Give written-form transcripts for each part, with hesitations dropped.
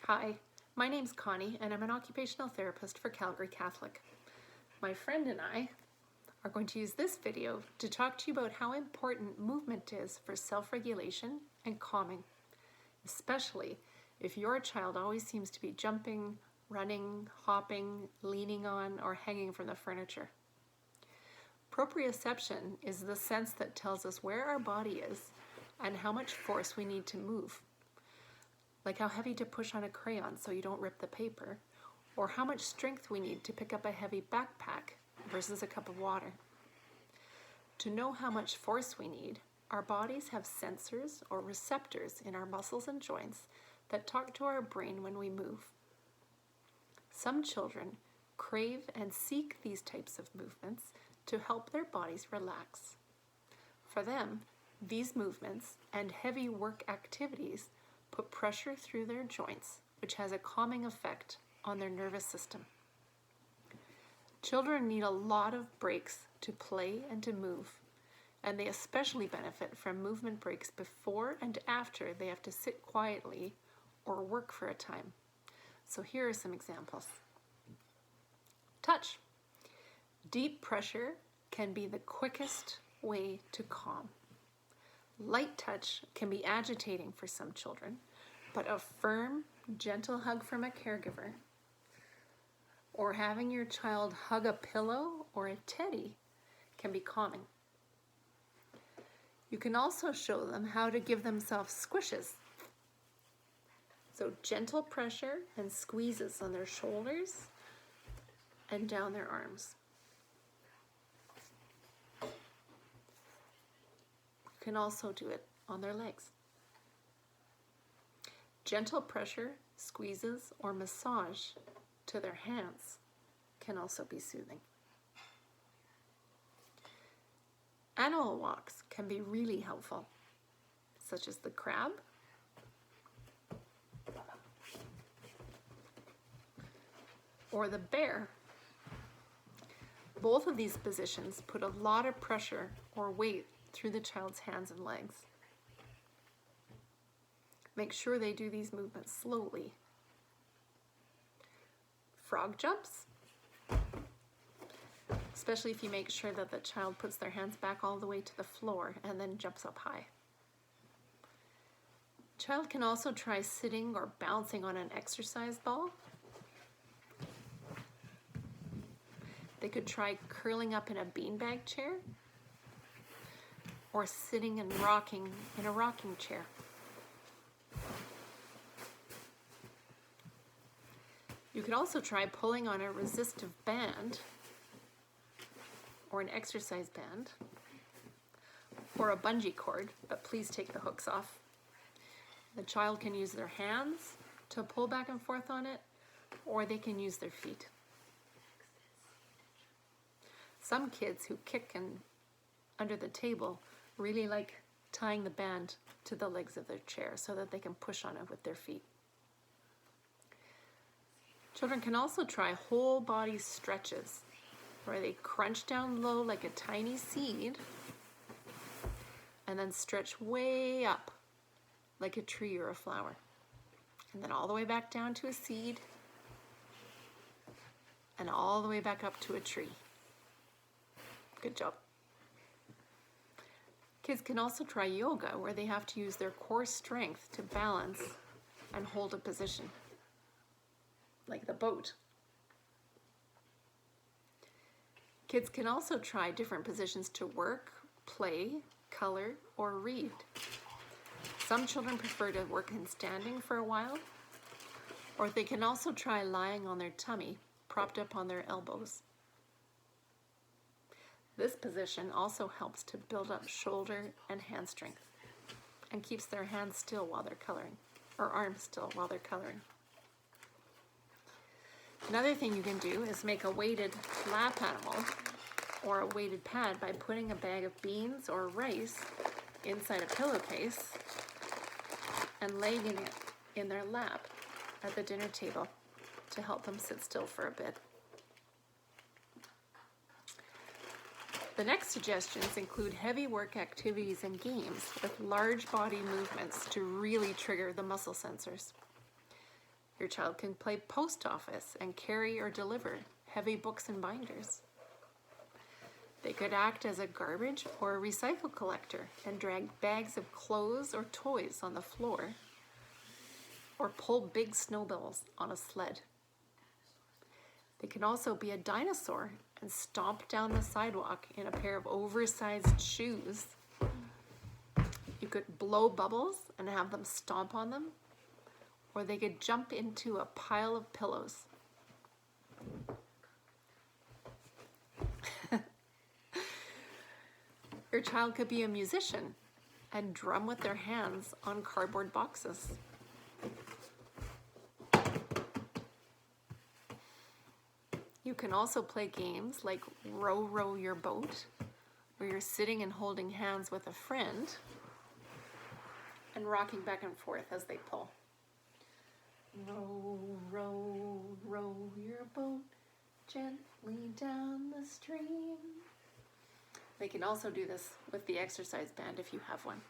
Hi, my name's Connie and I'm an occupational therapist for Calgary Catholic. My friend and I are going to use this video to talk to you about how important movement is for self-regulation and calming, especially if your child always seems to be jumping, running, hopping, leaning on, or hanging from the furniture. Proprioception is the sense that tells us where our body is and how much force we need to move, like how heavy to push on a crayon so you don't rip the paper, or how much strength we need to pick up a heavy backpack versus a cup of water. To know how much force we need, our bodies have sensors or receptors in our muscles and joints that talk to our brain when we move. Some children crave and seek these types of movements to help their bodies relax. For them, these movements and heavy work activities put pressure through their joints, which has a calming effect on their nervous system. Children need a lot of breaks to play and to move, and they especially benefit from movement breaks before and after they have to sit quietly or work for a time. So here are some examples. Touch. Deep pressure can be the quickest way to calm. Light touch can be agitating for some children, but a firm, gentle hug from a caregiver or having your child hug a pillow or a teddy can be calming. You can also show them how to give themselves squishes. So gentle pressure and squeezes on their shoulders and down their arms. You can also do it on their legs. Gentle pressure, squeezes, or massage to their hands can also be soothing. Animal walks can be really helpful, such as the crab, or the bear. Both of these positions put a lot of pressure or weight through the child's hands and legs. Make sure they do these movements slowly. Frog jumps, especially if you make sure that the child puts their hands back all the way to the floor and then jumps up high. Child can also try sitting or bouncing on an exercise ball. They could try curling up in a beanbag chair or sitting and rocking in a rocking chair. You could also try pulling on a resistive band or an exercise band or a bungee cord, but please take the hooks off. The child can use their hands to pull back and forth on it, or they can use their feet. Some kids who kick under the table really like tying the band to the legs of their chair so that they can push on it with their feet. Children can also try whole body stretches, where they crunch down low like a tiny seed and then stretch way up like a tree or a flower, and then all the way back down to a seed and all the way back up to a tree. Good job. Kids can also try yoga, where they have to use their core strength to balance and hold a position, like the boat. Kids can also try different positions to work, play, color, or read. Some children prefer to work in standing for a while, or they can also try lying on their tummy, propped up on their elbows. This position also helps to build up shoulder and hand strength and keeps their hands still while they're coloring, or arms still while they're coloring. Another thing you can do is make a weighted lap animal or a weighted pad by putting a bag of beans or rice inside a pillowcase and laying it in their lap at the dinner table to help them sit still for a bit. The next suggestions include heavy work activities and games with large body movements to really trigger the muscle sensors. Your child can play post office and carry or deliver heavy books and binders. They could act as a garbage or a recycle collector and drag bags of clothes or toys on the floor, or pull big snowballs on a sled. They can also be a dinosaur and stomp down the sidewalk in a pair of oversized shoes. You could blow bubbles and have them stomp on them, or they could jump into a pile of pillows. Your child could be a musician and drum with their hands on cardboard boxes. You can also play games like Row, Row Your Boat, where you're sitting and holding hands with a friend and rocking back and forth as they pull. Row, row, row your boat gently down the stream. They can also do this with the exercise band if you have one.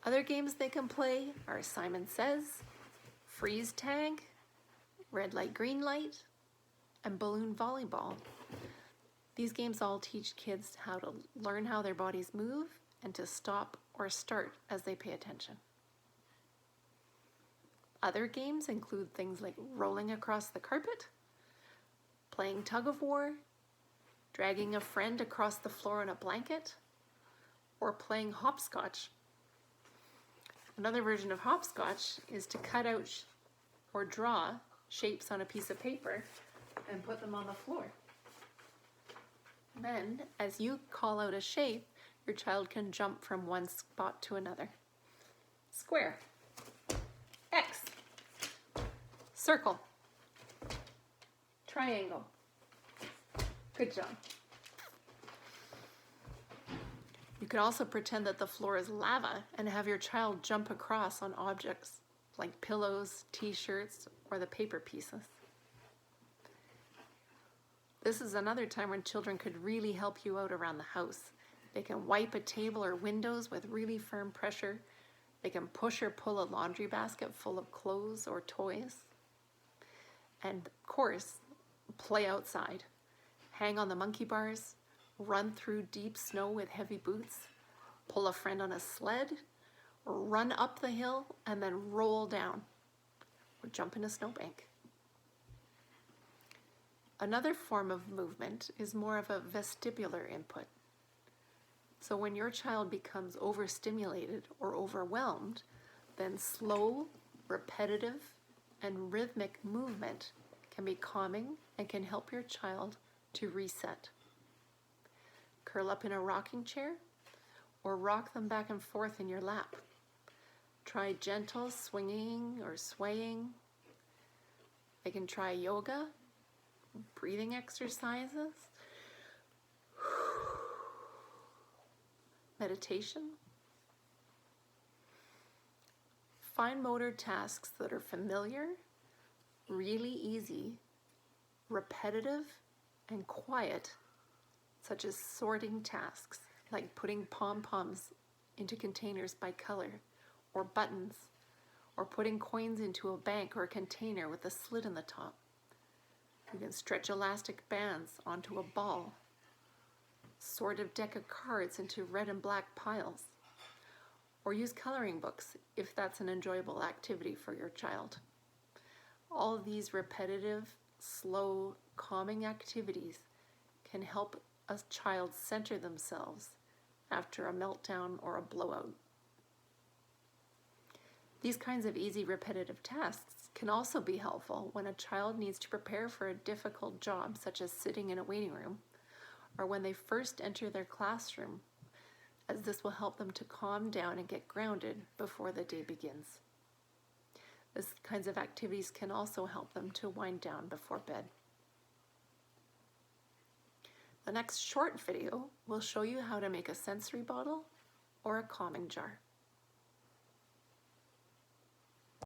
Other games they can play are Simon Says, Freeze Tag, Red Light, Green Light, and Balloon Volleyball. These games all teach kids how to learn how their bodies move and to stop or start as they pay attention. Other games include things like rolling across the carpet, playing tug of war, dragging a friend across the floor on a blanket, or playing hopscotch. Another version of hopscotch is to cut out or draw shapes on a piece of paper and put them on the floor. Then, as you call out a shape, your child can jump from one spot to another. Square, X, circle, triangle. Good job. You can also pretend that the floor is lava and have your child jump across on objects like pillows, t-shirts, or the paper pieces. This is another time when children could really help you out around the house. They can wipe a table or windows with really firm pressure. They can push or pull a laundry basket full of clothes or toys. And of course, play outside. Hang on the monkey bars, run through deep snow with heavy boots, pull a friend on a sled, run up the hill and then roll down, or jump in a snowbank. Another form of movement is more of a vestibular input. So when your child becomes overstimulated or overwhelmed, then slow, repetitive, and rhythmic movement can be calming and can help your child to reset. Curl up in a rocking chair or rock them back and forth in your lap. Try gentle swinging or swaying. They can try yoga, breathing exercises, meditation. Find motor tasks that are familiar, really easy, repetitive, and quiet, such as sorting tasks, like putting pom-poms into containers by color, or buttons, or putting coins into a bank or a container with a slit in the top. You can stretch elastic bands onto a ball, sort a deck of cards into red and black piles, or use coloring books if that's an enjoyable activity for your child. All of these repetitive, slow, calming activities can help a child center themselves after a meltdown or a blowout. These kinds of easy repetitive tasks can also be helpful when a child needs to prepare for a difficult job, such as sitting in a waiting room, or when they first enter their classroom, as this will help them to calm down and get grounded before the day begins. These kinds of activities can also help them to wind down before bed. The next short video will show you how to make a sensory bottle or a calming jar.